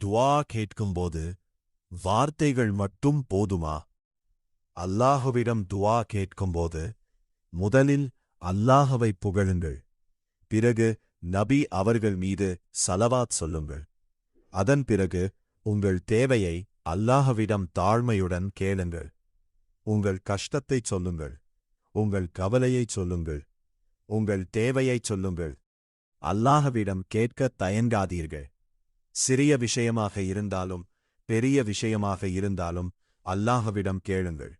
துஆ கேட்கும்போது வார்த்தைகள் மட்டும் போதுமா? அல்லாஹுவிடம் துஆ கேட்கும்போது முதலில் அல்லாஹவை புகழுங்கள். பிறகு நபி அவர்கள் மீது ஸலவாத் சொல்லுங்கள். அதன் பிறகு உங்கள் தேவையை அல்லாஹ்விடம் தாழ்மையுடன் கேளுங்கள். உங்கள் கஷ்டத்தைச் சொல்லுங்கள். உங்கள் கவலையைச் சொல்லுங்கள். உங்கள் தேவையைச் சொல்லுங்கள். அல்லாஹ்விடம் கேட்கத் தயங்காதீர்கள். சிறிய விஷயமாக இருந்தாலும் பெரிய விஷயமாக இருந்தாலும் அல்லாஹ்விடம் கேளுங்கள்.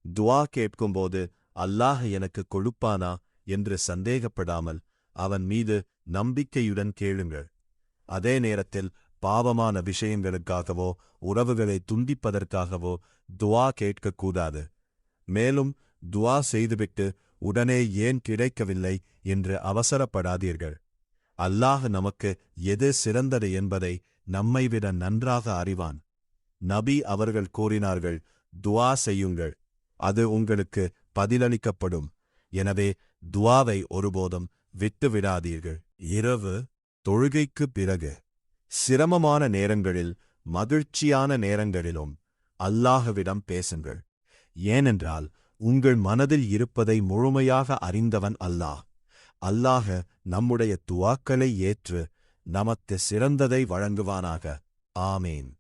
துஆ கேட்கும்போது அல்லாஹ் எனக்கு கொடுப்பானா என்று சந்தேகப்படாமல் அவன் மீது நம்பிக்கையுடன் கேளுங்கள். அதே நேரத்தில் பாவமான விஷயங்களுக்காகவோ உறவுகளை துண்டிப்பதற்காகவோ துஆ கேட்கக்கூடாது. மேலும் துஆ செய்துவிட்டு உடனே ஏன் கிடைக்கவில்லை என்று அவசரப்படாதீர்கள். அல்லாஹ் நமக்கு எது சிறந்தது என்பதை நம்மைவிட நன்றாக அறிவான். நபி அவர்கள் கூறினார்கள், துஆ செய்யுங்கள், அது உங்களுக்கு பதிலளிக்கப்படும். எனவே துஆவை ஒருபோதும் விட்டுவிடாதீர்கள். இரவு தொழுகைக்குப் பிறகு சிரமமான நேரங்களில் மகிழ்ச்சியான நேரங்களிலும் அல்லாஹ்விடம் பேசுங்கள். ஏனென்றால் உங்கள் மனதில் இருப்பதை முழுமையாக அறிந்தவன் அல்லாஹ். அல்லாஹ் நம்முடைய துஆக்களை ஏற்று நமக்கு சிறந்ததை வழங்குவானாக. ஆமீன்.